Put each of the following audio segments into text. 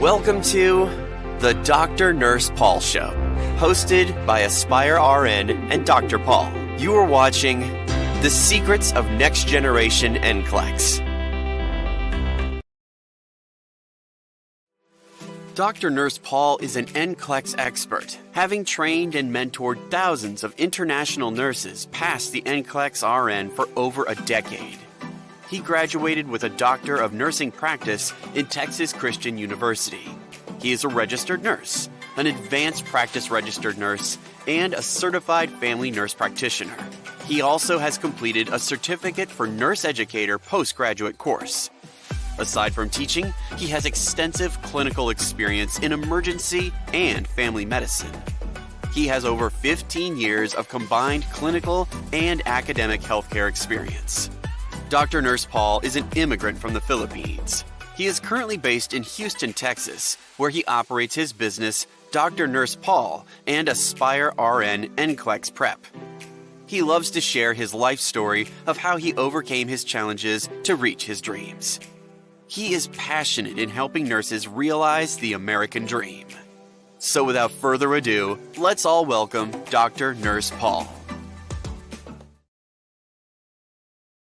Welcome to the Dr. Nurse Paul Show, hosted by Aspire RN and Dr. Paul. You are watching The Secrets of Next Generation NCLEX. Dr. Nurse Paul is an NCLEX expert, having trained and mentored thousands of international nurses past the NCLEX RN for over a decade. He graduated with a Doctor of Nursing Practice in Texas Christian University. He is a registered nurse, an advanced practice registered nurse, and a certified family nurse practitioner. He also has completed a Certificate for Nurse Educator postgraduate course. Aside from teaching, he has extensive clinical experience in emergency and family medicine. He has over 15 years of combined clinical and academic healthcare experience. Dr. Nurse Paul is an immigrant from the Philippines. He is currently based in Houston, Texas, where he operates his business, Dr. Nurse Paul and Aspire RN NCLEX Prep. He loves to share his life story of how he overcame his challenges to reach his dreams. He is passionate in helping nurses realize the American dream. So without further ado, let's all welcome Dr. Nurse Paul.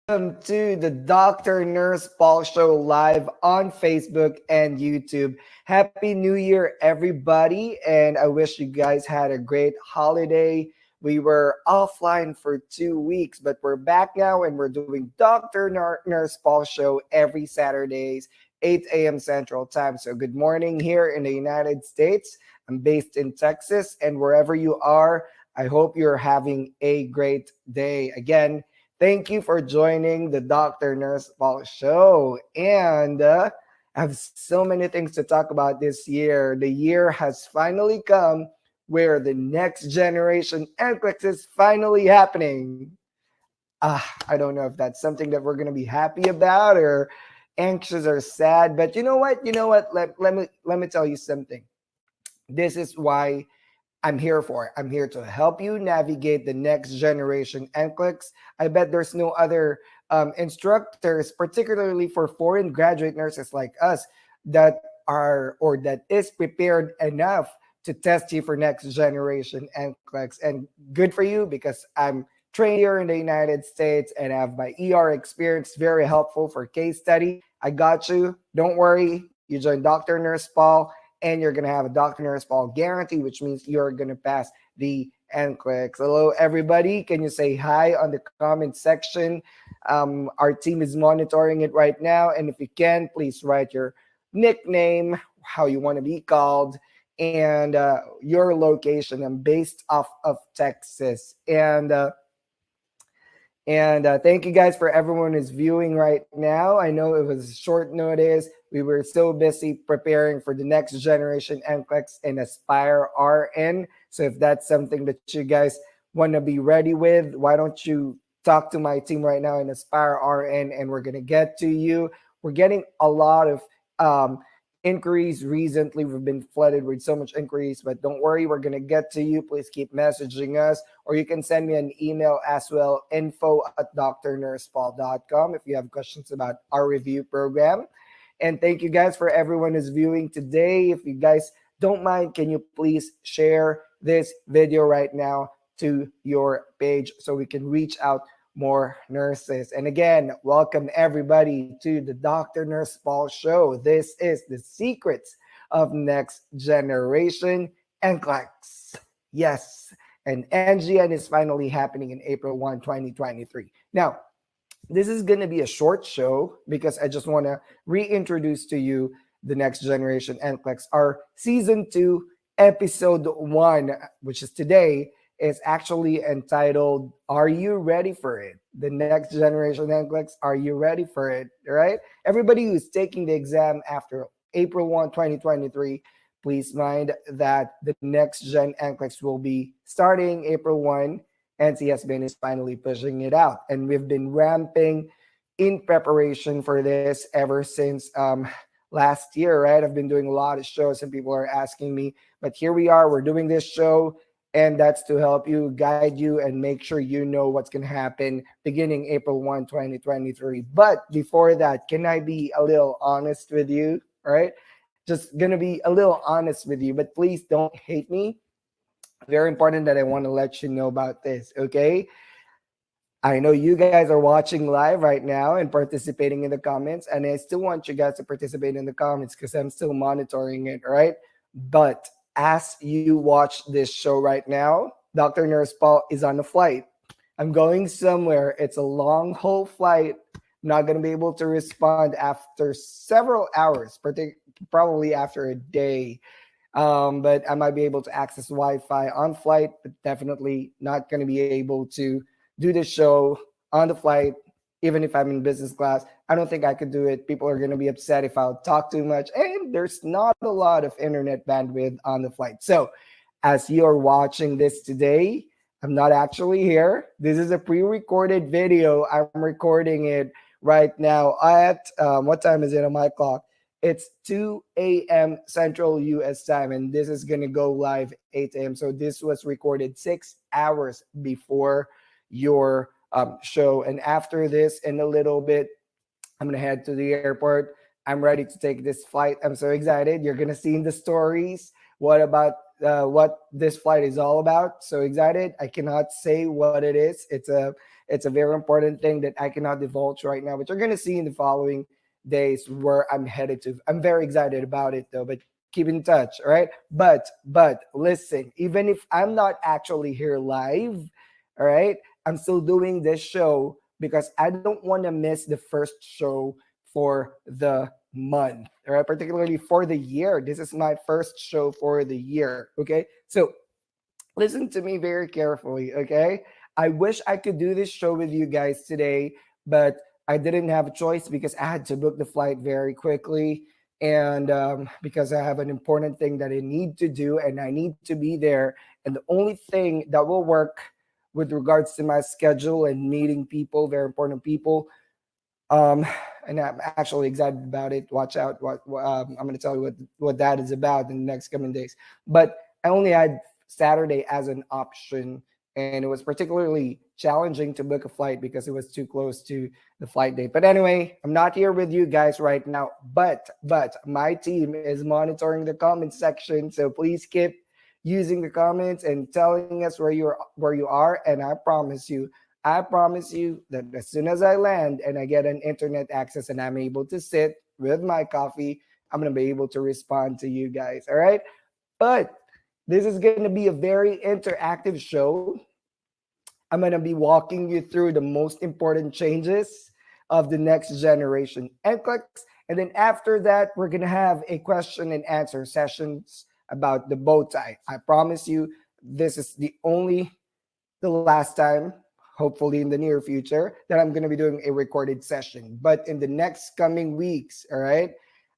Welcome to the Dr. Nurse Paul Show live on Facebook and YouTube. Happy New Year, everybody, and I wish you guys had a great holiday. We were offline for 2 weeks, but we're back now and we're doing Dr. Nurse Paul Show every Saturdays, 8 a.m. Central Time. So good morning here in the United States. I'm based in Texas, and wherever you are, I hope you're having a great day. Again, thank you for joining the Dr. Nurse Paul Show. And I have so many things to talk about this year. The year has finally come where the next generation NCLEX is finally happening. I don't know if that's something that we're going to be happy about or anxious or sad. But you know what? Let me tell you something. This is why I'm here for. I'm here to help you navigate the next generation NCLEX. I bet there's no other instructors, particularly for foreign graduate nurses like us, that are or that is prepared enough to test you for next generation NCLEX. And good for you because I'm trained here in the United States and I have my ER experience, very helpful for case study. I got you. Don't worry. You join Dr. Nurse Paul and you're going to have a Dr. Nurse Paul guarantee, which means you're going to pass the NCLEX. Hello, everybody. Can you say hi on the comment section? Our team is monitoring it right now. And if you can, please write your nickname, how you want to be called, and your location. I'm based off of Texas. And thank you guys for everyone who's viewing right now. I know it was short notice. We were so busy preparing for the next generation NCLEX and Aspire RN. So if that's something that you guys want to be ready with, why don't you talk to my team right now in Aspire RN and we're going to get to you. We're getting a lot of inquiries recently. We've been flooded with so much inquiries, but don't worry, we're going to get to you. Please keep messaging us, or you can send me an email as well, info@drnursepaul.com if you have questions about our review program. And thank you guys for everyone who's viewing today. If you guys don't mind, can you please share this video right now to your page so we can reach out more nurses. And again, welcome everybody to the Dr. Nurse Paul Show. This is the secrets of next generation NCLEX. Yes, and NGN is finally happening in April 1, 2023. Now, this is going to be a short show because I just want to reintroduce to you the next generation NCLEX. Our season 2, episode 1, which is today, is actually entitled, Are You Ready for It? The next generation NCLEX, are you ready for it? All right? Everybody who's taking the exam after April 1, 2023, please mind that the next gen NCLEX will be starting April 1. NCSBN is finally pushing it out. And we've been ramping in preparation for this ever since last year, right? I've been doing a lot of shows and people are asking me, but here we are, we're doing this show. And that's to help you, guide you, and make sure you know what's going to happen beginning April 1, 2023. But before that, can I be a little honest with you? All right? Just going to be a little honest with you, but please don't hate me. Very important that I want to let you know about this, okay? I know you guys are watching live right now and participating in the comments, and I still want you guys to participate in the comments because I'm still monitoring it, all right? But as you watch this show right now, Dr. Nurse Paul is on a flight. I'm going somewhere. It's a long haul flight. I'm not going to be able to respond after several hours, probably after a day. But I might be able to access Wi-Fi on flight, but definitely not going to be able to do the show on the flight, even if I'm in business class. I don't think I could do it. People are going to be upset if I'll talk too much. And there's not a lot of internet bandwidth on the flight. So as you're watching this today, I'm not actually here. This is a pre-recorded video. I'm recording it right now at, what time is it on my clock? It's 2 a.m. Central US time, and this is going to go live 8 a.m. So this was recorded 6 hours before your show. And after this, in a little bit, I'm going to head to the airport. I'm ready to take this flight. I'm so excited. You're going to see in the stories what this flight is all about. So excited. I cannot say what it is. It's a very important thing that I cannot divulge right now, but you're going to see in the following days where I'm headed to. I'm very excited about it though, but keep in touch, all right? But listen, even if I'm not actually here live, all right, I'm still doing this show because I don't want to miss the first show for the month, all right? Particularly for the year. This is my first show for the year, okay? So listen to me very carefully, okay? I wish I could do this show with you guys today, but I didn't have a choice because I had to book the flight very quickly. And because I have an important thing that I need to do and I need to be there. And the only thing that will work with regards to my schedule and meeting people, very important people, and I'm actually excited about it. Watch out. I'm going to tell you what that is about in the next coming days. But I only had Saturday as an option, and it was particularly challenging to book a flight because it was too close to the flight date. But anyway, I'm not here with you guys right now, but my team is monitoring the comment section, so please keep using the comments and telling us where you are. And I promise you that as soon as I land and I get an internet access and I'm able to sit with my coffee, I'm gonna be able to respond to you guys. All right. But this is gonna be a very interactive show. I'm going to be walking you through the most important changes of the next generation NCLEX. And then after that, we're going to have a question and answer sessions about the bow tie. I promise you, this is the last time, hopefully in the near future, that I'm going to be doing a recorded session. But in the next coming weeks, all right,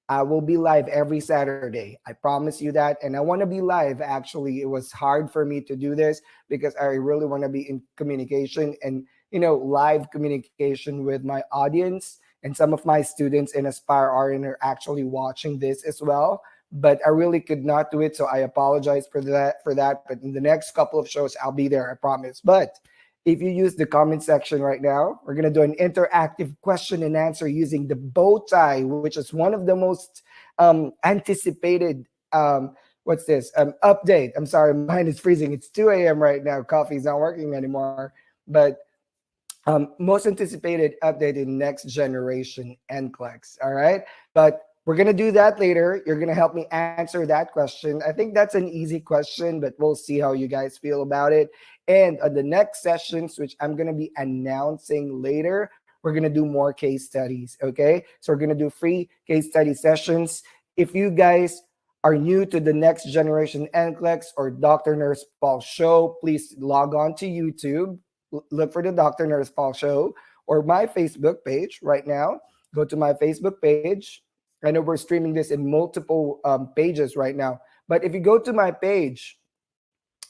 I will be live every Saturday. I promise you that. And I want to be live. Actually, it was hard for me to do this because I really want to be in communication and, live communication with my audience. And some of my students in Aspire are actually watching this as well. But I really could not do it. So I apologize for that. But in the next couple of shows, I'll be there, I promise. But if you use the comment section right now, we're going to do an interactive question and answer using the bow tie, which is one of the most anticipated what's this update. I'm sorry, mine is freezing. It's 2 a.m. right now. Coffee's not working anymore. But most anticipated update in next generation NCLEX. All right. But we're going to do that later. You're going to help me answer that question. I think that's an easy question, but we'll see how you guys feel about it. And on the next sessions, which I'm going to be announcing later, we're going to do more case studies. Okay. So we're going to do free case study sessions. If you guys are new to the next generation NCLEX or Dr. Nurse Paul show, please log on to YouTube. Look for the Dr. Nurse Paul show or my Facebook page right now. Go to my Facebook page. I know we're streaming this in multiple pages right now. But if you go to my page,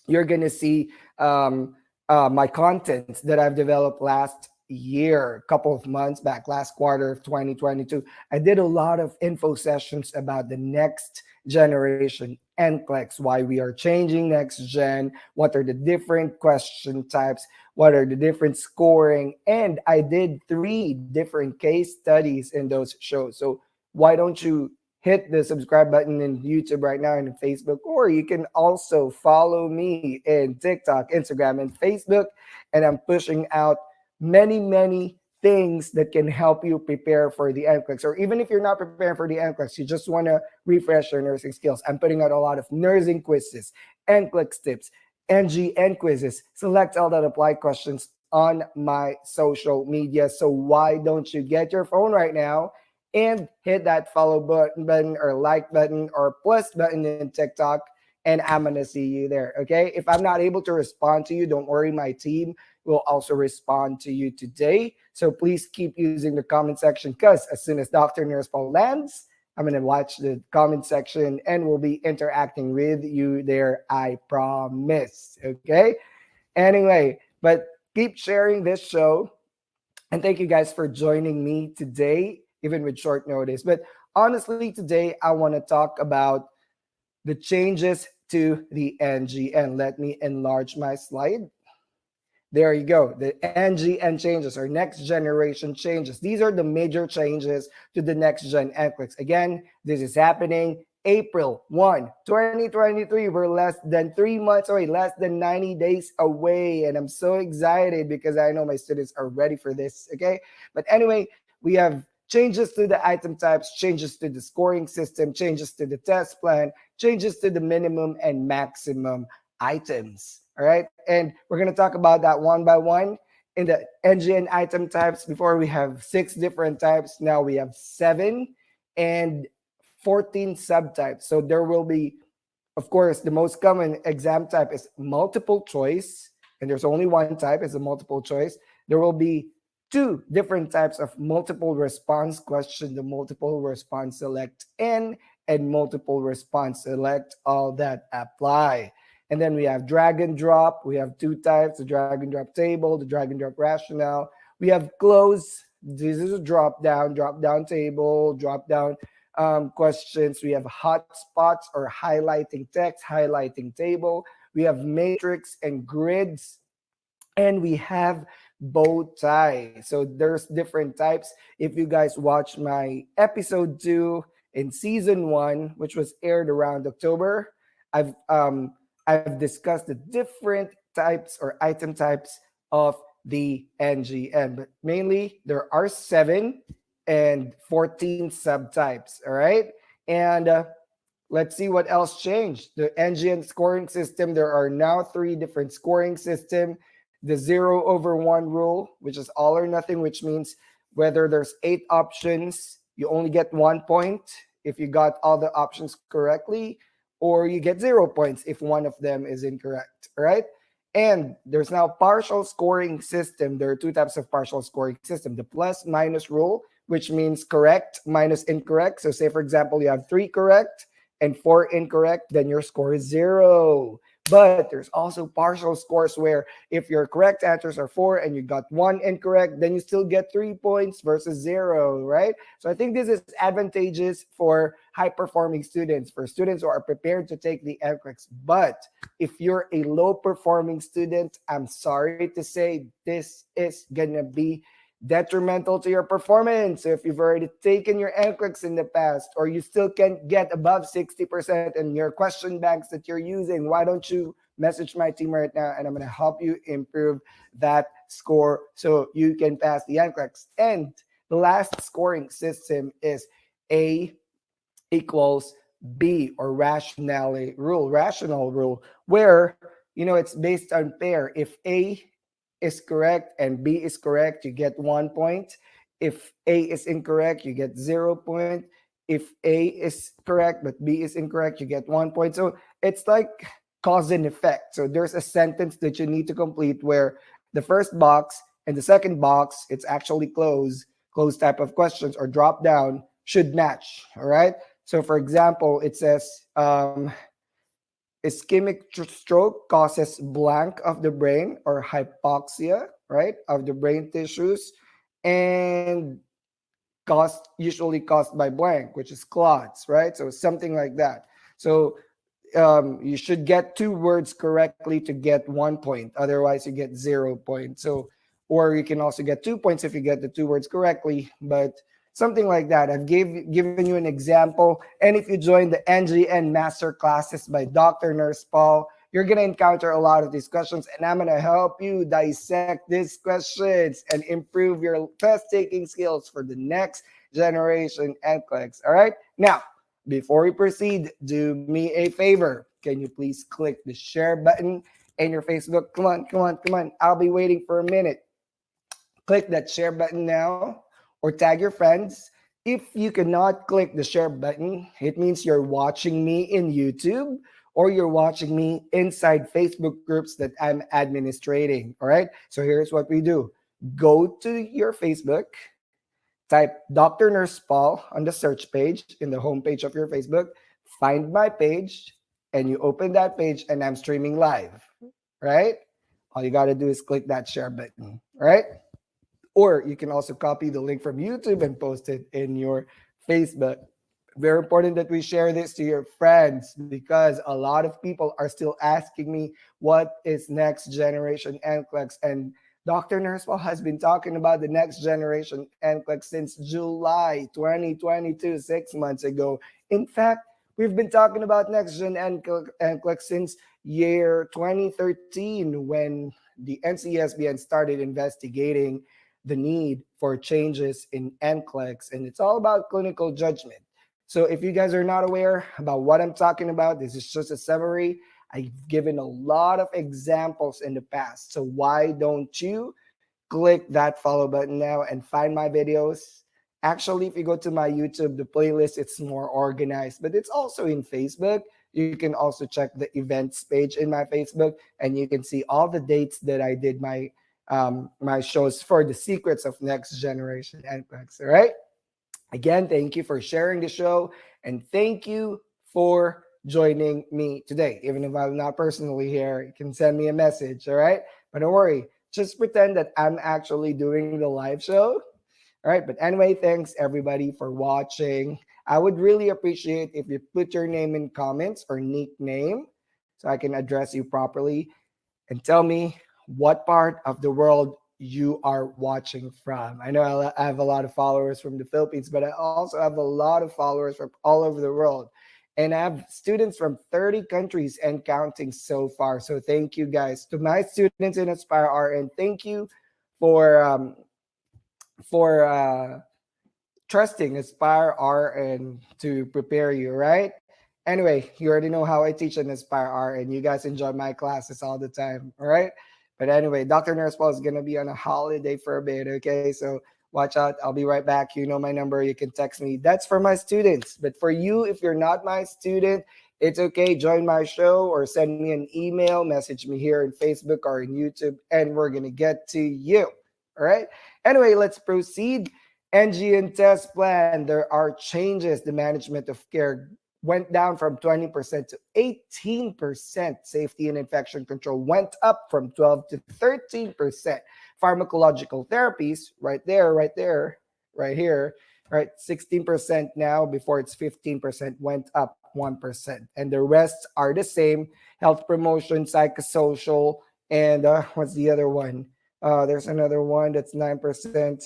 you're going to see my content that I've developed last year, a couple of months back, last quarter of 2022. I did a lot of info sessions about the next generation NCLEX, why we are changing next gen, what are the different question types, what are the different scoring. And I did 3 different case studies in those shows. So why don't you hit the subscribe button in YouTube right now and in Facebook, or you can also follow me in TikTok, Instagram, and Facebook. And I'm pushing out many, many things that can help you prepare for the NCLEX. Or even if you're not preparing for the NCLEX, you just want to refresh your nursing skills. I'm putting out a lot of nursing quizzes, NCLEX tips, NGN quizzes, select all that apply questions on my social media. So why don't you get your phone right now and hit that follow button or like button or plus button in TikTok, and I'm going to see you there. Okay. If I'm not able to respond to you, don't worry. My team will also respond to you today. So please keep using the comment section because as soon as Dr. Nurse Paul lands, I'm going to watch the comment section and we'll be interacting with you there. I promise. Okay. Anyway, but keep sharing this show. And thank you guys for joining me today, even with short notice. But honestly, today I want to talk about the changes to the NGN. Let me enlarge my slide. There you go. The NGN changes or next generation changes. These are the major changes to the next gen NCLEX. Again, this is happening April 1, 2023. We're less than 3 months away, less than 90 days away. And I'm so excited because I know my students are ready for this. Okay. But anyway, we have changes to the item types, changes to the scoring system, changes to the test plan, changes to the minimum and maximum items. All right. And we're going to talk about that one by one. In the NGN item types, before we have 6 different types, now we have 7 and 14 subtypes. So there will be, of course, the most common exam type is multiple choice. And there's only one type, is a multiple choice. There will be 2 different types of multiple response question, the multiple response select N and multiple response select all that apply. And then we have drag and drop. We have 2 types, the drag and drop table, the drag and drop rationale. We have close. This is a drop down table, drop down questions. We have hotspots or highlighting text, highlighting table. We have matrix and grids. And we have bow tie. So there's different types. If you guys watch my episode 2 in season 1, which was aired around October, I've I've discussed the different types or item types of the NGN, but mainly there are 7 and 14 subtypes. All right. And let's see what else changed. The NGN scoring system, there are now 3 different scoring system. The 0/1 rule, which is all or nothing, which means whether there's 8 options, you only get 1 point if you got all the options correctly, or you get 0 points if one of them is incorrect. All right. And there's now partial scoring system. There are 2 types of partial scoring system. The plus minus rule, which means correct minus incorrect. So say for example, you have 3 correct and 4 incorrect, then your score is 0. But there's also partial scores where if your correct answers are 4 and you got 1 incorrect, then you still get 3 points versus 0, right? So I think this is advantageous for high performing students, for students who are prepared to take the NCLEX. But if you're a low performing student, I'm sorry to say this is gonna be detrimental to your performance. So if you've already taken your NCLEX in the past, or you still can't get above 60% in your question banks that you're using, why don't you message my team right now, and I'm going to help you improve that score so you can pass the NCLEX. And the last scoring system is A equals B, or rational rule, where it's based on pair. If A is correct and B is correct, you get 1 point. If A is incorrect, you get 0 point. If A is correct but B is incorrect, you get 1 point. So it's like cause and effect. So there's a sentence that you need to complete where the first box and the second box, it's actually closed type of questions or drop down, should match. All right. So for example, it says ischemic stroke causes blank of the brain or hypoxia, right, of the brain tissues, and usually caused by blank, which is clots, right? So something like that. So you should get 2 words correctly to get 1 point. Otherwise, you get 0 points. So, or you can also get 2 points if you get the 2 words correctly. But something like that. I've given you an example. And if you join the NGN Master Classes by Dr. Nurse Paul, you're going to encounter a lot of these questions, and I'm going to help you dissect these questions and improve your test taking skills for the next generation NCLEX. All right. Now, before we proceed, do me a favor. Can you please click the share button in your Facebook? Come on, come on, come on. I'll be waiting for a minute. Click that share button now, or tag your friends. If you cannot click the share button, it means you're watching me in YouTube, or you're watching me inside Facebook groups that I'm administrating. All right. So here's what we do: go to your Facebook, type Dr. Nurse Paul on the search page in the homepage of your Facebook, find my page, and you open that page, and I'm streaming live. Right. All you got to do is click that share button. Right. Or you can also copy the link from YouTube and post it in your Facebook. Very important that we share this to your friends, because a lot of people are still asking me what is next generation NCLEX. And Dr. Nursewell has been talking about the next generation NCLEX since July 2022, 6 months ago. In fact, we've been talking about next gen NCLEX since year 2013, when the NCSBN started investigating the need for changes in NCLEX, and it's all about clinical judgment. So if you guys are not aware about what I'm talking about, this is just a summary. I've given a lot of examples in the past. So why don't you click that follow button now and find my videos? Actually, if you go to my YouTube, the playlist, it's more organized, but it's also in Facebook. You can also check the events page in my Facebook, and you can see all the dates that I did my shows for the secrets of next generation NCLEX. All right. Again, thank you for sharing the show, and thank you for joining me today. Even if I'm not personally here, you can send me a message. All right. But don't worry, just pretend that I'm actually doing the live show. All right. But anyway, thanks everybody for watching. I would really appreciate if you put your name in comments or nickname so I can address you properly, and tell me what part of the world you are watching from. I know I have a lot of followers from the Philippines, but I also have a lot of followers from all over the world. And I have students from 30 countries and counting so far. So thank you guys. To my students in Aspire RN, thank you for trusting Aspire RN to prepare you, right? Anyway, you already know how I teach in Aspire RN. You guys enjoy my classes all the time, all right? But anyway, Dr. Nurse Paul is going to be on a holiday for a bit, okay? So watch out. I'll be right back. You know my number. You can text me. That's for my students. But for you, if you're not my student, it's okay. Join my show or send me an email, message me here on Facebook or in YouTube, and we're going to get to you, all right? Anyway, let's proceed. NGN test plan, there are changes. The management of care went down from 20% to 18%. Safety and infection control went up from 12 to 13%. Pharmacological therapies, right here, right? 16% now, before it's 15%, went up 1%. And the rest are the same. Health promotion, psychosocial, and what's the other one? There's another one that's 9%.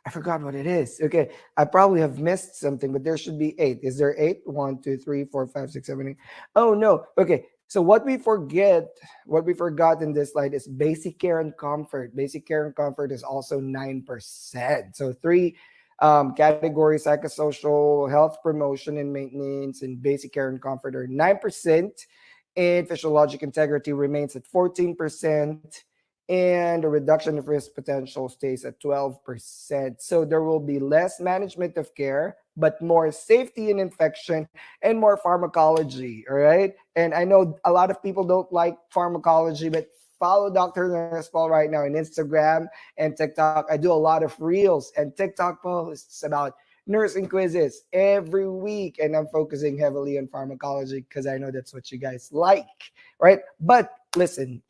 I forgot what it is. Okay, I probably have missed something, but there should be eight. Is there eight? One, two, three, four, five, six, seven, eight. Oh no. Okay. So what we forgot in this slide is basic care and comfort. Basic care and comfort is also 9%. So three categories: psychosocial, health promotion and maintenance, and basic care and comfort are 9%. And physiologic integrity remains at 14%, and the reduction of risk potential stays at 12%. So there will be less management of care, but more safety and infection and more pharmacology. All right. And I know a lot of people don't like pharmacology, but follow Dr. Nurse Paul right now on Instagram and TikTok. I do a lot of reels and TikTok posts about nursing quizzes every week. And I'm focusing heavily on pharmacology because I know that's what you guys like. Right. But listen.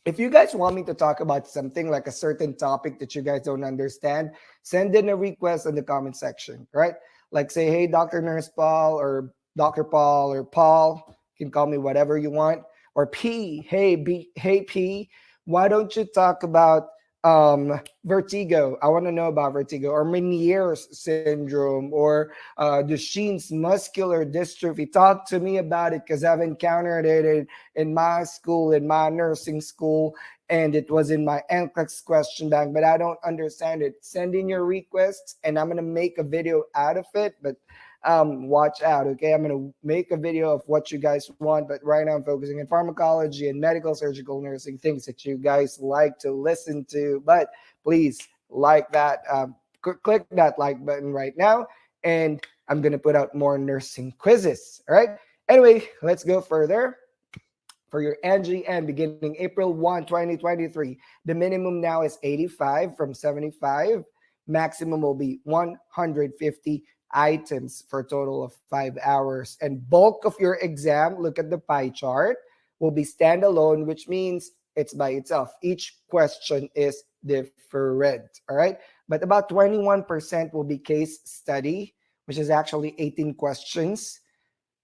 If you guys want me to talk about something like a certain topic that you guys don't understand, send in a request in the comment section, right? Like say, hey, Dr. Nurse Paul or Dr. Paul or Paul, you can call me whatever you want. Or P, hey P, why don't you talk about vertigo? I want to know about vertigo, or Meniere's syndrome, or Duchenne's muscular dystrophy. Talk to me about it because I've encountered it in my school, in my nursing school, and it was in my NCLEX question bank, but I don't understand it. Send in your requests, and I'm gonna make a video out of it. But watch out, okay? I'm gonna make a video of what you guys want, but right now I'm focusing on pharmacology and medical surgical nursing, things that you guys like to listen to. But please like that, click that like button right now, and I'm gonna put out more nursing quizzes. All right. Anyway, let's go further. For your NGN beginning April 1, 2023, the minimum now is 85 from 75. Maximum will be 150 items for a total of 5 hours. And bulk of your exam, look at the pie chart, will be standalone, which means it's by itself. Each question is different. All right. But about 21% will be case study, which is actually 18 questions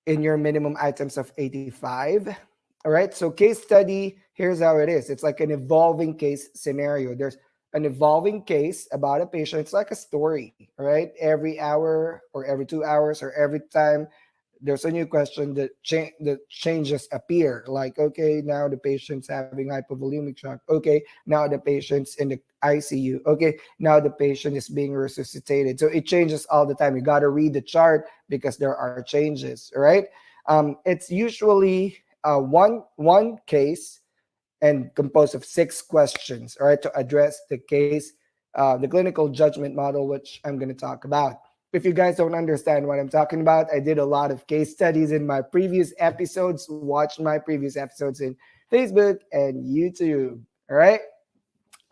in your minimum items of 85. All right. So case study, here's how it is. It's like an evolving case scenario. There's an evolving case about a patient. It's like a story, right? Every hour or every 2 hours or every time there's a new question that changes appear. Like, okay, now the patient's having hypovolemic shock. Okay, now the patient's in the ICU. Okay, now the patient is being resuscitated. So it changes all the time. You got to read the chart because there are changes, right? It's usually one case and composed of 6 questions, all right, to address the case, the clinical judgment model, which I'm going to talk about. If you guys don't understand what I'm talking about, I did a lot of case studies in my previous episodes. Watch my previous episodes in Facebook and YouTube, all right?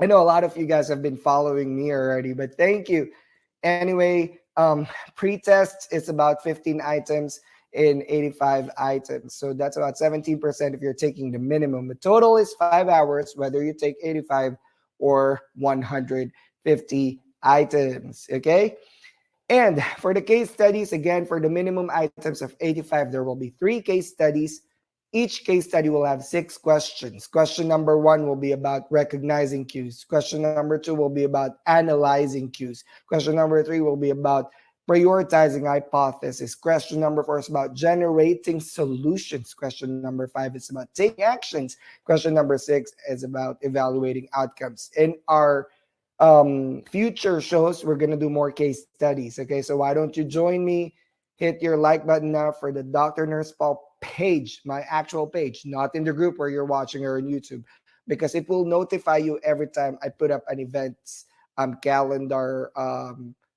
I know a lot of you guys have been following me already, but thank you. Anyway, pre-test is about 15 items in 85 items. So that's about 17% if you're taking the minimum. The total is 5 hours, whether you take 85 or 150 items, okay? And for the case studies, again, for the minimum items of 85, there will be 3 case studies. Each case study will have 6 questions. Question number 1 will be about recognizing cues. Question number 2 will be about analyzing cues. Question number 3 will be about prioritizing hypothesis. Question number 4 is about generating solutions. Question number 5 is about taking actions. Question number 6 is about evaluating outcomes. In our future shows, we're going to do more case studies. Okay, so why don't you join me? Hit your like button now for the Dr. Nurse Paul page, my actual page, not in the group where you're watching or on YouTube, because it will notify you every time I put up an events calendar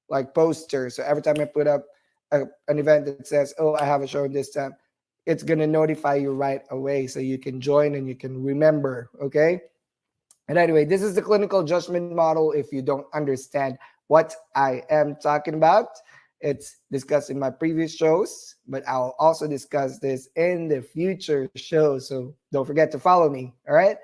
like poster. So every time I put up an event that says, "Oh, I have a show this time," it's gonna notify you right away, so you can join and you can remember. Okay. And anyway, this is the clinical judgment model. If you don't understand what I am talking about, it's discussed in my previous shows, but I'll also discuss this in the future shows. So don't forget to follow me. All right.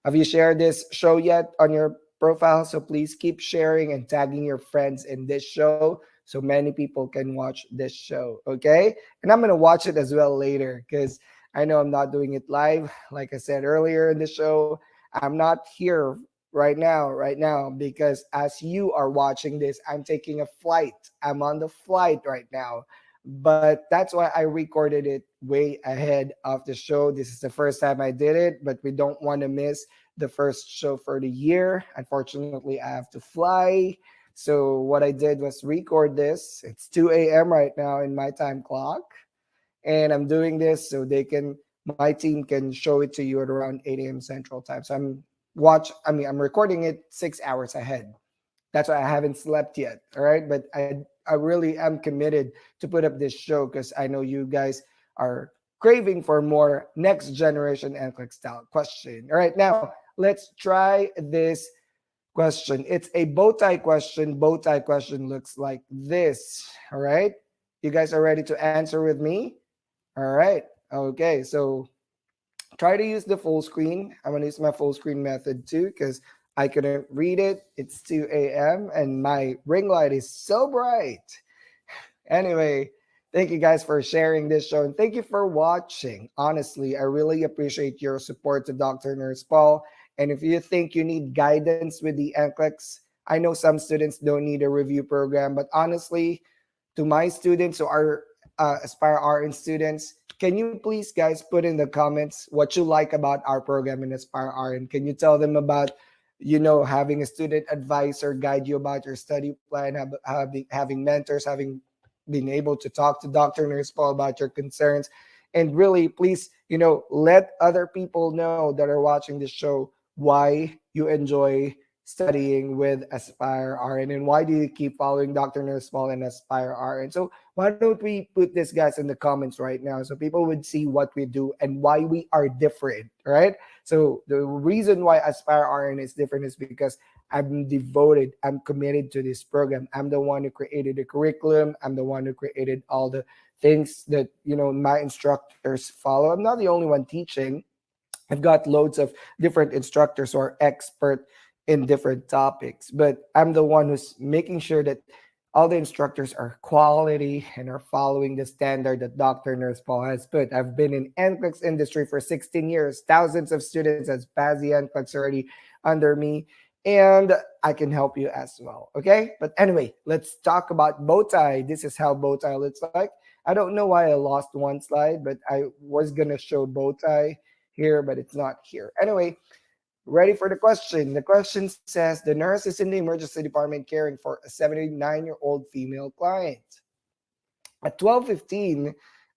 Have you shared this show yet on your profile? So please keep sharing and tagging your friends in this show so many people can watch this show. Okay. And I'm going to watch it as well later because I know I'm not doing it live. Like I said earlier in the show, I'm not here right now, because as you are watching this, I'm taking a flight. I'm on the flight right now. But that's why I recorded it way ahead of the show. This is the first time I did it, but we don't want to miss the first show for the year. Unfortunately, I have to fly. So what I did was record this. It's 2 a.m. right now in my time clock. And I'm doing this so my team can show it to you at around 8 a.m. Central Time. So I'm recording it 6 hours ahead. That's why I haven't slept yet. All right. But I really am committed to put up this show because I know you guys are craving for more next generation NCLEX style question. All right. Now let's try this question. It's a bow tie question. Bow tie question looks like this. All right. You guys are ready to answer with me? All right. Okay. So try to use the full screen. I'm going to use my full screen method too because I couldn't read it. It's 2 a.m. and my ring light is so bright. Anyway, thank you guys for sharing this show and thank you for watching. Honestly, I really appreciate your support to Dr. Nurse Paul. And if you think you need guidance with the NCLEX, I know some students don't need a review program, but honestly, to my students who are Aspire RN students, can you please, guys, put in the comments what you like about our program in Aspire RN? Can you tell them about, having a student advisor guide you about your study plan, having mentors, having being able to talk to Dr. Nurse Paul about your concerns, and really, please, let other people know that are watching this show why you enjoy studying with Aspire RN and why do you keep following Dr. Nurse Paul and Aspire RN. So why don't we put this, guys, in the comments right now so people would see what we do and why we are different, right? So the reason why Aspire RN is different is because I'm devoted, I'm committed to this program. I'm the one who created the curriculum. I'm the one who created all the things that, my instructors follow. I'm not the only one teaching. I've got loads of different instructors who are expert in different topics, but I'm the one who's making sure that all the instructors are quality and are following the standard that Dr. Nurse Paul has put. I've been in NCLEX industry for 16 years. Thousands of students has passed the NCLEX already under me, and I can help you as well. Okay, but anyway, let's talk about bow tie. This is how bow tie looks like. I don't know why I lost one slide, but I was gonna show bow tie here, but it's not here. Anyway, ready for the question. The question says the nurse is in the emergency department caring for a 79-year-old female client. At 12:15,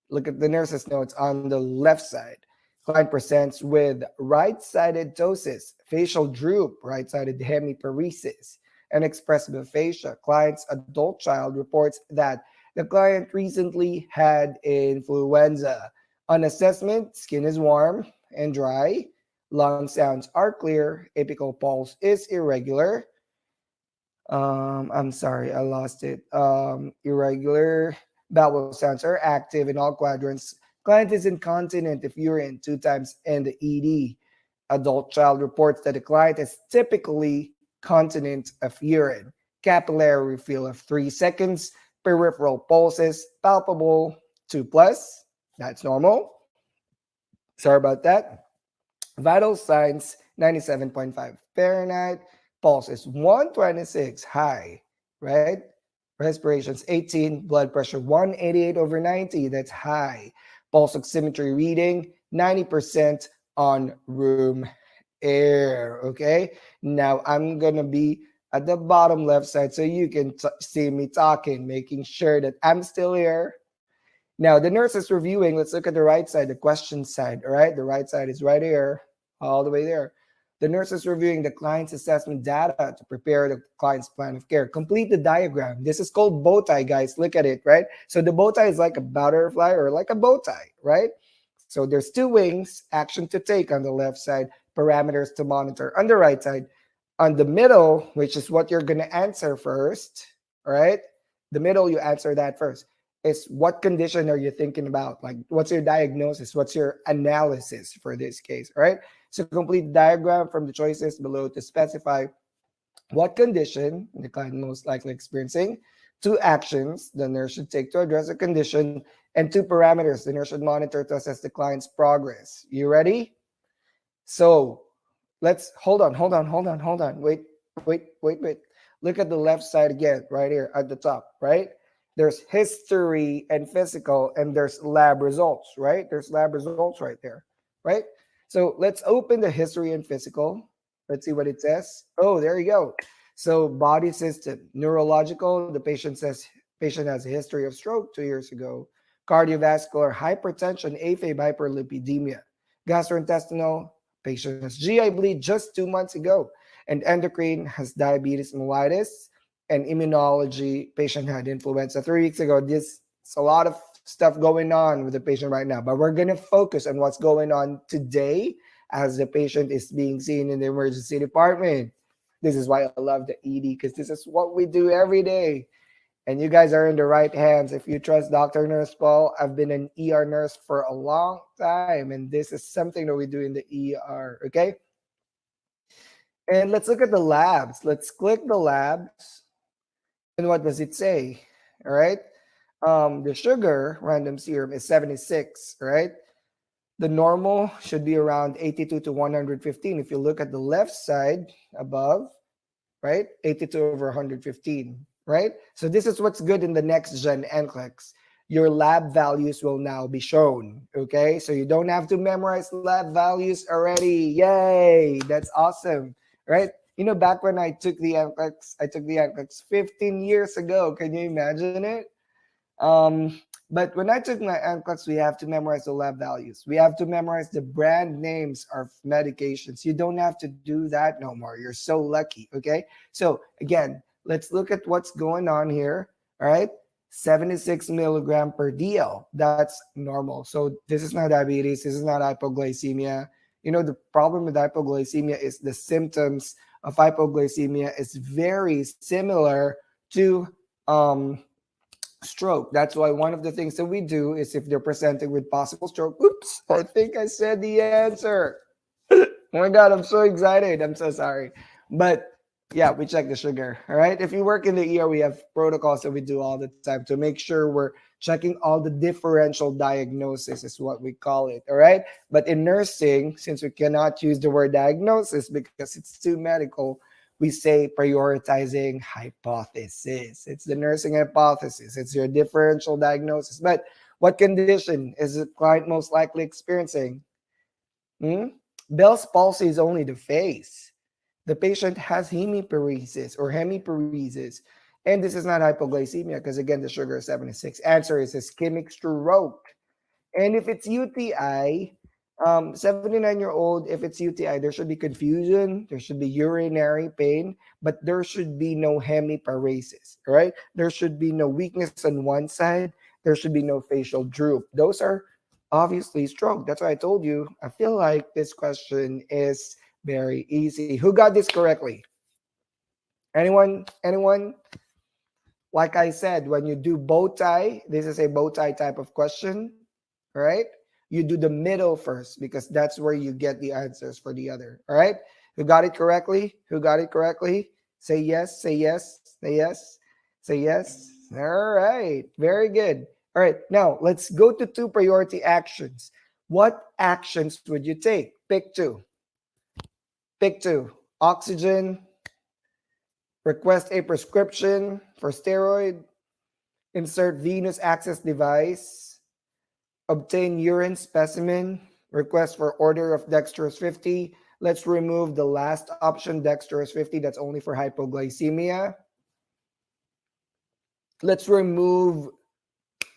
look at the nurse's notes on the left side. Client presents with right-sided ptosis, facial droop, right-sided hemiparesis, and expressive aphasia. Client's adult child reports that the client recently had influenza. On assessment, skin is warm and dry. Lung sounds are clear. Apical pulse is irregular. I'm sorry, I lost it. Irregular bowel sounds are active in all quadrants. Client is incontinent if urine 2 times in the ED. Adult child reports that the client is typically continent of urine. Capillary refill of 3 seconds. Peripheral pulses palpable 2 plus. That's normal. Sorry about that. Vital signs 97.5 Fahrenheit. Pulse is 126 high, right? respirations 18, blood pressure 188 over 90, that's high. Pulse oximetry reading 90% on room air. Okay, now I'm gonna be at the bottom left side so you can see me talking, making sure that I'm still here. Now the nurse is reviewing. Let's look at the right side, the question side. All right, the right side is right here, all the way there. The nurse is reviewing the client's assessment data to prepare the client's plan of care. Complete the diagram. This is called bow tie, guys. Look at it, right? So the bow tie is like a butterfly or like a bow tie, right? So there's two wings, action to take on the left side, parameters to monitor on the right side. On the middle, which is what you're going to answer first, all right? The middle, you answer that first. Is what condition are you thinking about? Like, what's your diagnosis? What's your analysis for this case, all right? So complete the diagram from the choices below to specify what condition the client most likely experiencing, two actions the nurse should take to address the condition, and two parameters the nurse should monitor to assess the client's progress. You ready? So let's hold on. Wait. Look at the left side again, right here at the top, right? There's history and physical, and there's lab results, right? There's lab results right there, right? So let's open the history and physical. Let's see what it says. Oh, there you go. So body system, neurological, the patient has a history of stroke 2 years ago. Cardiovascular, hypertension, AFib, hyperlipidemia. Gastrointestinal, patient has GI bleed just 2 months ago. And endocrine has diabetes mellitus. And immunology, patient had influenza 3 weeks ago. This is a lot of stuff going on with the patient right now, but we're going to focus on what's going on today as the patient is being seen in the emergency department. This is why I love the ED, because this is what we do every day. And you guys are in the right hands. If you trust Dr. Nurse Paul, I've been an ER nurse for a long time, and this is something that we do in the ER, okay? And let's look at the labs. Let's click the labs. And what does it say? All right. The sugar random serum is 76, right? The normal should be around 82 to 115. If you look at the left side above, right? 82 over 115, right? So this is what's good in the next gen NCLEX. Your lab values will now be shown, okay? So you don't have to memorize lab values already. Yay! That's awesome, right? You know, back when I took the NCLEX 15 years ago. Can you imagine it? But when I took my NCLEX, we have to memorize the lab values. We have to memorize the brand names of medications. You don't have to do that no more. You're so lucky, okay? So again, let's look at what's going on here, all right? 76 milligram per DL. That's normal. So this is not diabetes. This is not hypoglycemia. You know, the problem with hypoglycemia is the symptoms of hypoglycemia is very similar to stroke. That's why one of the things that we do is if they're presenting with possible stroke, oops, I think I said the answer. Oh my God, I'm so excited. I'm so sorry. But yeah, we check the sugar. All right. If you work in the ER, we have protocols that we do all the time to make sure we're checking all the differential diagnosis, is what we call it. All right. But in nursing, since we cannot use the word diagnosis because it's too medical, we say prioritizing hypothesis. It's the nursing hypothesis. It's your differential diagnosis. But what condition is the client most likely experiencing? Bell's palsy is only the face. The patient has hemiparesis or hemiparesis. And this is not hypoglycemia because, again, the sugar is 76. Answer is ischemic stroke. And if it's UTI, 79-year-old, if it's UTI, there should be confusion, there should be urinary pain, but there should be no hemiparesis, all right? There should be no weakness on one side. There should be no facial droop. Those are obviously stroke. That's why I told you, I feel like this question is very easy. Who got this correctly? Anyone? Anyone? Like I said, when you do bow tie, this is a bow tie type of question, all right? You do the middle first because that's where you get the answers for the other. All right. Who got it correctly? Who got it correctly? Say yes, say yes, say yes, say yes. All right. Very good. All right. Now let's go to two priority actions. What actions would you take? Pick two. Pick two. Oxygen. Request a prescription for steroid. insert venous access device, obtain urine specimen, request for order of dextrose 50. Let's remove the last option, dextrose 50, that's only for hypoglycemia. Let's remove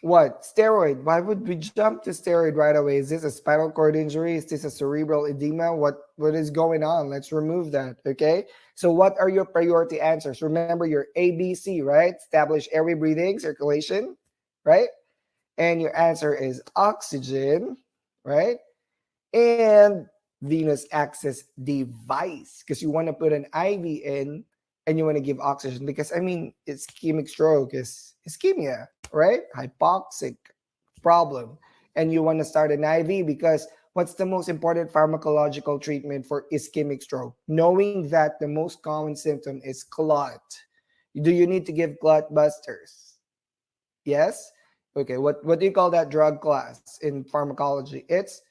what? Steroid. Why would we jump to steroid right away? Is this a spinal cord injury? Is this a cerebral edema? What is going on? Let's remove that. Okay. So what are your priority answers? Remember your ABC, right? Establish airway breathing, circulation, right? And your answer is oxygen, right? And venous access device, because you want to put an IV in and you want to give oxygen, because I mean ischemic stroke is ischemia, right? Hypoxic problem, and you want to start an IV because what's the most important pharmacological treatment for ischemic stroke? Knowing that the most common symptom is clot. Do you need to give clot busters? Yes. Okay. What do you call that drug class in pharmacology? It's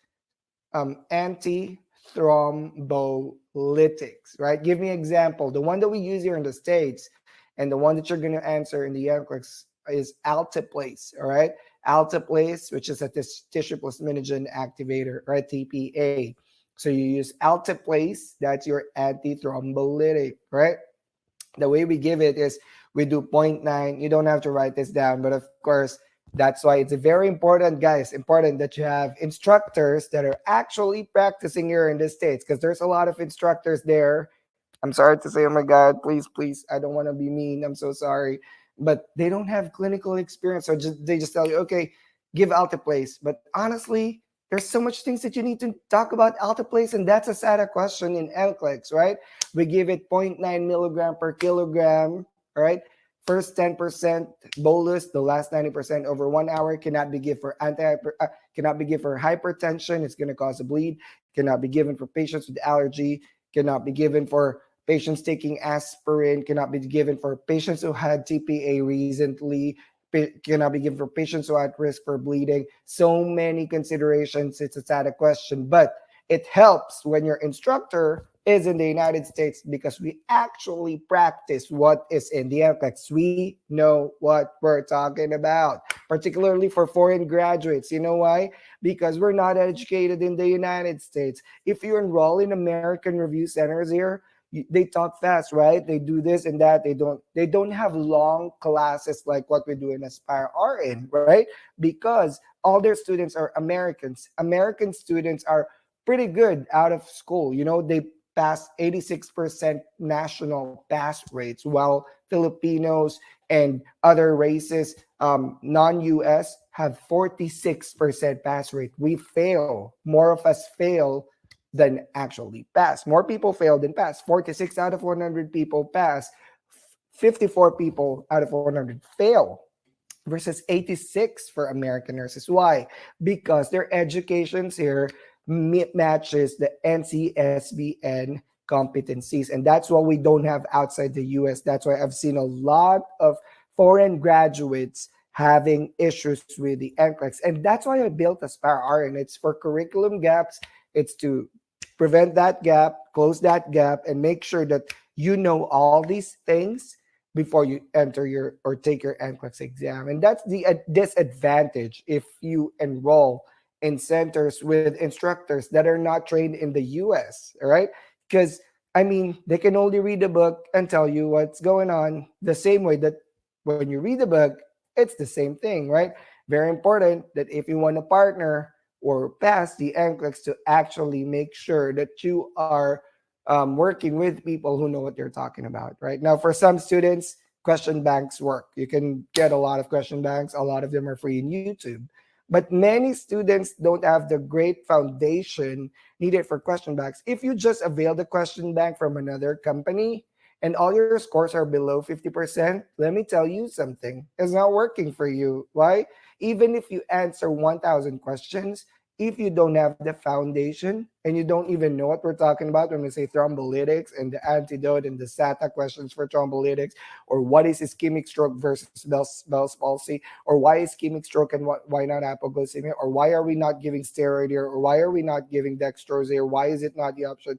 antithrombolytics, right? Give me an example. The one that we use here in the States and the one that you're going to answer in the NCLEX is alteplase, all right? Alteplase, which is a tissue plasminogen activator, right? TPA. So you use alteplase, that's your antithrombolytic, right? The way we give it is we do zero point 0.9. You don't have to write this down, but of course, that's why it's very important, guys, important that you have instructors that are actually practicing here in the States, because there's a lot of instructors there. I'm sorry to say, oh my God, please, please, I don't want to be mean. I'm so sorry. But they don't have clinical experience. So they just tell you, okay, give alteplase. But honestly, there's so much things that you need to talk about alteplase, and that's a SATA question in NCLEX, right? We give it zero point 0.9 milligram per kilogram, right? First 10% bolus, the last 90% over 1 hour, cannot be given for cannot be given for hypertension. It's going to cause a bleed. Cannot be given for patients with allergy. Cannot be given for patients taking aspirin. Cannot be given for patients who had TPA recently. Cannot be given for patients who are at risk for bleeding. So many considerations. It's a sad question, but it helps when your instructor is in the United States, because we actually practice what is in the NCLEX. We know what we're talking about, particularly for foreign graduates. You know why? Because we're not educated in the United States. If you enroll in American Review Centers here, they talk fast, right? They do this and that. They don't have long classes like what we do in Aspire RN, right? Because all their students are Americans. American students are pretty good out of school. They pass 86% national pass rates, while Filipinos and other races, non-US, have 46% pass rate. We fail. More of us fail than actually pass. More people fail than pass. 46 out of 100 people pass. 54 people out of 100 fail versus 86 for American nurses. Why? Because their educations here matches the NCSBN competencies. And that's what we don't have outside the US. That's why I've seen a lot of foreign graduates having issues with the NCLEX. And that's why I built Aspire RN. It's for curriculum gaps. It's to prevent that gap, close that gap, and make sure that you know all these things before you enter your or take your NCLEX exam. And that's the disadvantage if you enroll in centers with instructors that are not trained in the US, all right? Because I mean, they can only read the book and tell you what's going on the same way that when you read the book, it's the same thing, right? Very important that if you want to partner or pass the NCLEX, to actually make sure that you are working with people who know what they're talking about, right? Now, for some students, question banks work. You can get a lot of question banks. A lot of them are free in YouTube. But many students don't have the great foundation needed for question banks. If you just avail the question bank from another company and all your scores are below 50%, let me tell you something. It's not working for you. Why? Even if you answer 1,000 questions, if you don't have the foundation and you don't even know what we're talking about when we say thrombolytics and the antidote and the SATA questions for thrombolytics, or what is ischemic stroke versus Bell's palsy, or why ischemic stroke and why not hypoglycemia, or why are we not giving steroid here, or why are we not giving dextrose here, why is it not the option?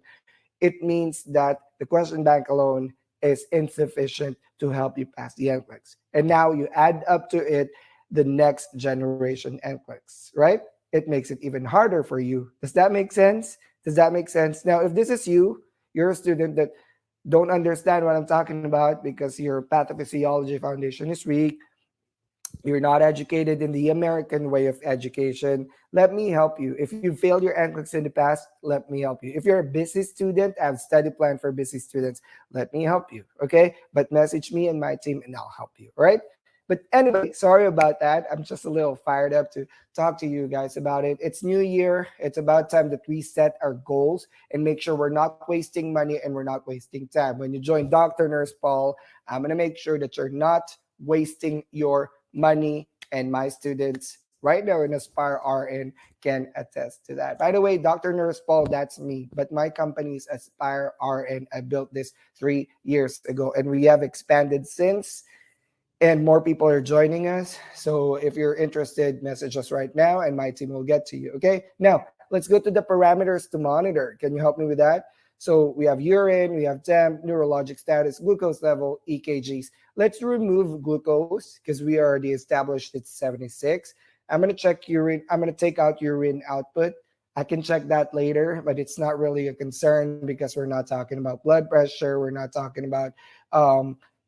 It means that the question bank alone is insufficient to help you pass the NCLEX. And now you add up to it the next generation NCLEX, right? It makes it even harder for you. Does that make sense? Does that make sense? Now, if this is you, you're a student that don't understand what I'm talking about because your pathophysiology foundation is weak, you're not educated in the American way of education, let me help you. If you failed your NCLEX in the past, let me help you. If you're a busy student, I have study plan for busy students, let me help you. Okay, but message me and my team and I'll help you. All right. But anyway, sorry about that. I'm just a little fired up to talk to you guys about it. It's new year. It's about time that we set our goals and make sure we're not wasting money and we're not wasting time. When you join Dr. Nurse Paul, I'm going to make sure that you're not wasting your money, and my students right now in Aspire RN can attest to that. By the way, Dr. Nurse Paul, that's me, but my company is Aspire RN. I built this 3 years ago, and we have expanded since, and more people are joining us. So if you're interested, message us right now and my team will get to you. Okay. Now let's go to the parameters to monitor. Can you help me with that? So we have urine, we have temp, neurologic status, glucose level, EKGs. Let's remove glucose because we already established it's 76. I'm going to check urine. I'm going to take out urine output. I can check that later, but it's not really a concern because we're not talking about blood pressure. We're not talking about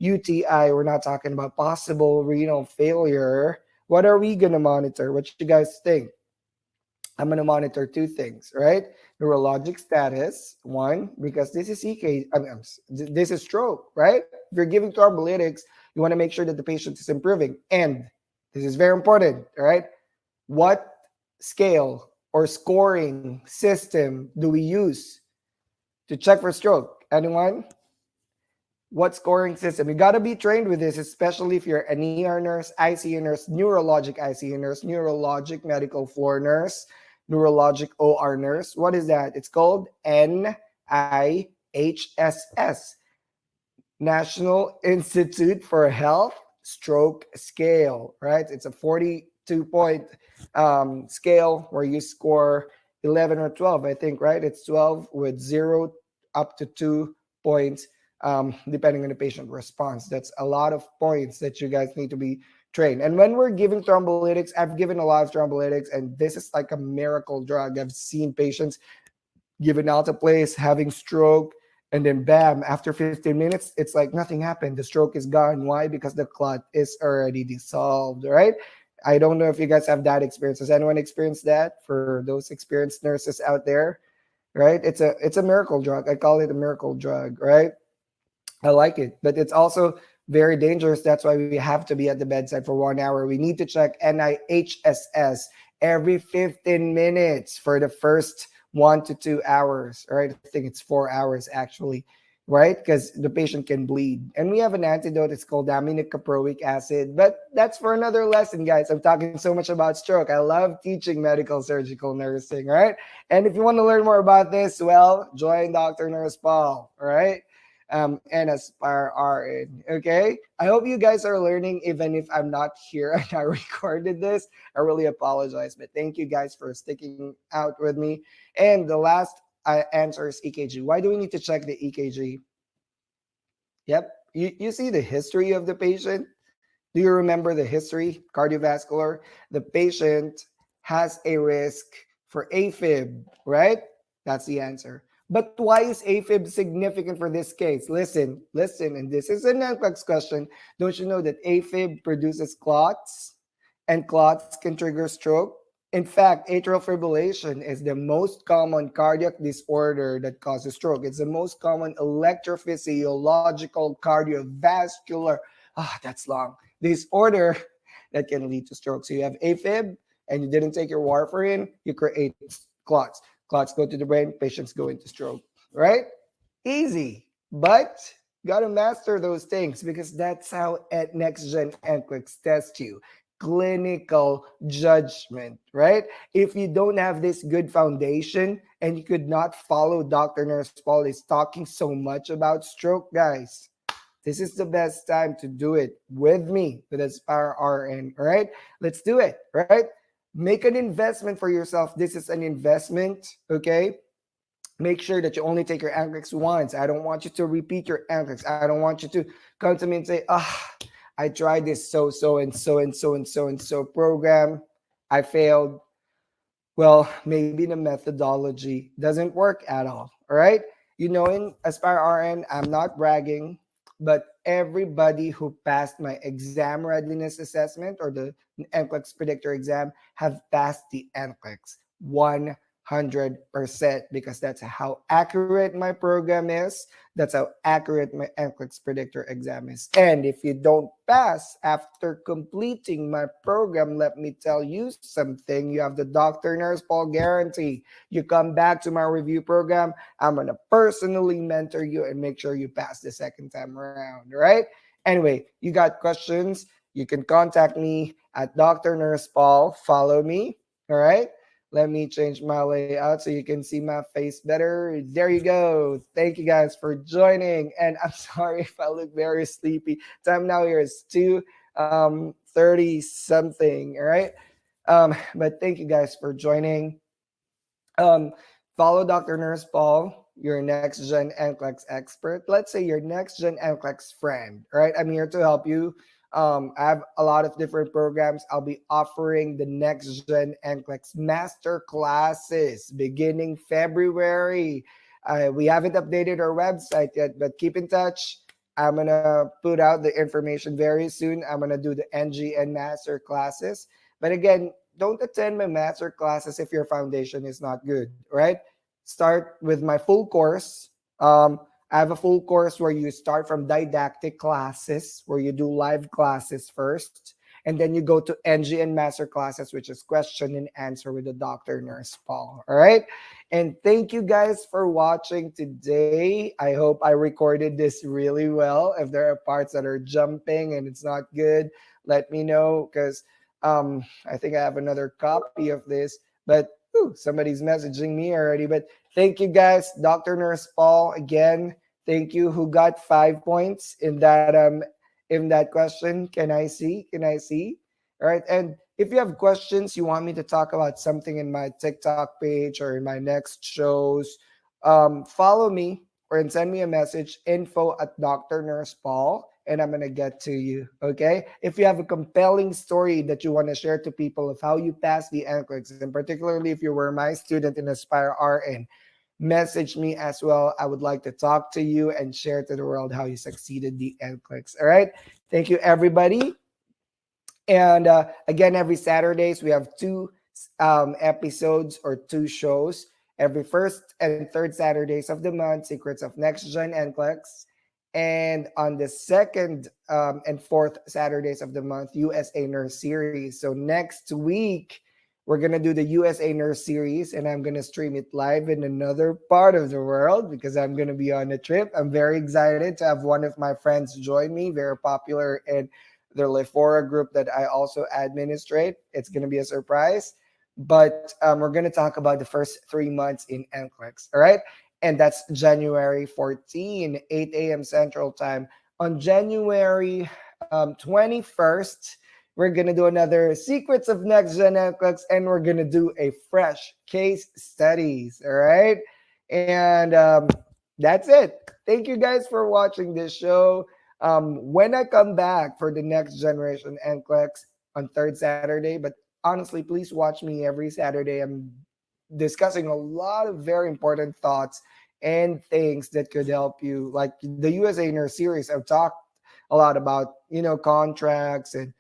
UTI. We're not talking about possible renal failure. What are we going to monitor? What you guys think? I'm going to monitor two things, right? Neurologic status, one, because this is this is stroke, right? If you're giving thrombolytics, you want to make sure that the patient is improving. And this is very important, all right? What scale or scoring system do we use to check for stroke? Anyone? What scoring system? You got to be trained with this, especially if you're an ER nurse, ICU nurse, neurologic ICU nurse, neurologic medical floor nurse, neurologic OR nurse. What is that? It's called NIHSS, National Institute for Health Stroke Scale, right? It's a 42-point scale where you score 11 or 12, I think, right? It's 12 with 0 up to 2 points, depending on the patient response. That's a lot of points that you guys need to be trained. And when we're giving thrombolytics, I've given a lot of thrombolytics, and this is like a miracle drug. I've seen patients given alteplase, having stroke, and then bam, after 15 minutes, it's like nothing happened. The stroke is gone. Why? Because the clot is already dissolved, right? I don't know if you guys have that experience. Has anyone experienced that? For those experienced nurses out there, right? It's a miracle drug. I call it a miracle drug, right? I like it, but it's also very dangerous. That's why we have to be at the bedside for 1 hour. We need to check NIHSS every 15 minutes for the first 1 to 2 hours, right? I think it's 4 hours actually, right? Because the patient can bleed. And we have an antidote. It's called aminocaproic acid, but that's for another lesson, guys. I'm talking so much about stroke. I love teaching medical surgical nursing, right? And if you want to learn more about this, well, join Dr. Nurse Paul, all right? And Aspire RN. Okay. I hope you guys are learning, even if I'm not here and I recorded this. I really apologize, but thank you guys for sticking out with me. And the last answer is EKG. Why do we need to check the EKG? Yep. You see the history of the patient. Do you remember the history? Cardiovascular. The patient has a risk for AFib, right? That's the answer. But why is AFib significant for this case? Listen, and this is an NCLEX question. Don't you know that AFib produces clots and clots can trigger stroke? In fact, atrial fibrillation is the most common cardiac disorder that causes stroke. It's the most common electrophysiological cardiovascular, that's long, disorder that can lead to stroke. So you have AFib and you didn't take your warfarin, you create clots. Clots go to the brain, patients go into stroke, right? Easy, but got to master those things because that's how at Next Gen NCLEX test you. Clinical judgment, right? If you don't have this good foundation and you could not follow Dr. Nurse Paul is talking so much about stroke, guys, this is the best time to do it with me, with Aspire RN, all right? Let's do it, right? Make an investment for yourself. This is an investment, okay? Make sure that you only take your NCLEX once. I don't want you to repeat your NCLEX. I don't want you to come to me and say, I tried this so program. I failed. Well, maybe the methodology doesn't work at all right? You know, in Aspire RN, I'm not bragging, but everybody who passed my exam readiness assessment or the NCLEX predictor exam have passed the NCLEX 100% because that's how accurate my program is. That's how accurate my NCLEX predictor exam is. And if you don't pass after completing my program, let me tell you something. You have the Dr. Nurse Paul guarantee. You come back to my review program, I'm going to personally mentor you and make sure you pass the second time around, right? Anyway, you got questions, you can contact me at Dr. Nurse Paul. Follow me, all right? Let me change my layout so you can see my face better. There you go. Thank you guys for joining. And I'm sorry if I look very sleepy. Time now here is 2:30 something. All right. But thank you guys for joining. Um, Follow Dr. Nurse Paul, your next gen NCLEX expert. Let's say your next gen NCLEX friend, right? I'm here to help you. I have a lot of different programs. I'll be offering the next gen NCLEX master classes beginning February. We haven't updated our website yet, but keep in touch. I'm gonna put out the information very soon. I'm gonna do the NGN master classes. But again, don't attend my master classes if your foundation is not good, right? Start with my full course. I have a full course where you start from didactic classes, where you do live classes first, and then you go to NGN master classes, which is question and answer with the Dr. Nurse Paul. All right. And thank you guys for watching today. I hope I recorded this really well. If there are parts that are jumping and it's not good, let me know because I think I have another copy of this, but somebody's messaging me already. But thank you guys, Dr. Nurse Paul. Again, thank you. Who got 5 points in that question? Can I see? Can I see? All right. And if you have questions, you want me to talk about something in my TikTok page or in my next shows, follow me or and send me a message info at Dr. Nurse Paul and I'm gonna get to you. Okay. If you have a compelling story that you want to share to people of how you passed the NCLEX, and particularly if you were my student in Aspire RN, message me as well. I would like to talk to you and share to the world how you succeeded the NCLEX. All right. Thank you, everybody. And again, every Saturdays we have two episodes or two shows. Every first and third Saturdays of the month, Secrets of Next Gen NCLEX. And on the second and fourth Saturdays of the month, USA Nurse Series. So next week, we're going to do the USA Nurse Series, and I'm going to stream it live in another part of the world because I'm going to be on a trip. I'm very excited to have one of my friends join me, very popular in the Lefora group that I also administrate. It's going to be a surprise. But we're going to talk about the first 3 months in NCLEX. All right. And that's January 14, 8 a.m. Central Time. On January 21st, we're going to do another Secrets of Next Gen NCLEX, and we're going to do a fresh case studies. All right. And that's it. Thank you guys for watching this show. When I come back for the next generation NCLEX on third Saturday, but honestly, please watch me every Saturday. I'm discussing a lot of very important thoughts and things that could help you. Like the USA Nurse series, I've talked a lot about, contracts and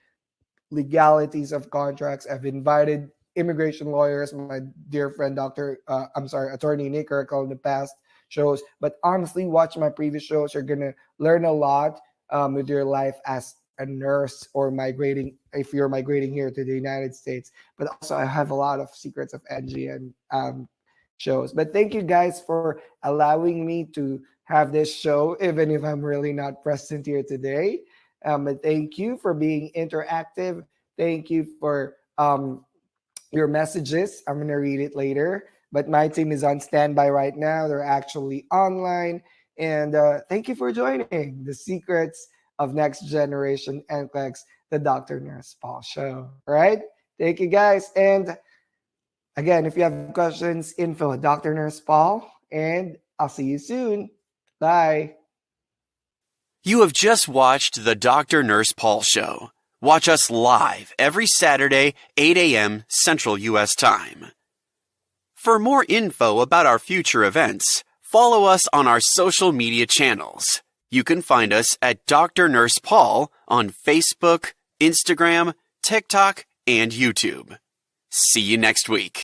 legalities of contracts. I've invited immigration lawyers, my dear friend Attorney Nick Urkel in the past shows. But honestly, watch my previous shows. You're gonna learn a lot with your life as a nurse or migrating if you're migrating here to the United States. But also, I have a lot of secrets of NGN shows. But thank you guys for allowing me to have this show, even if I'm really not present here today. But thank you for being interactive. Thank you for your messages. I'm going to read it later. But my team is on standby right now. They're actually online. And thank you for joining the Secrets of Next Generation NCLEX, the Dr. Nurse Paul Show. Right? Thank you guys. And again, if you have questions, info at Dr. Nurse Paul. and I'll see you soon. Bye. You have just watched the Dr. Nurse Paul Show. Watch us live every Saturday, 8 a.m. Central U.S. Time. For more info about our future events, follow us on our social media channels. You can find us at Dr. Nurse Paul on Facebook, Instagram, TikTok, and YouTube. See you next week.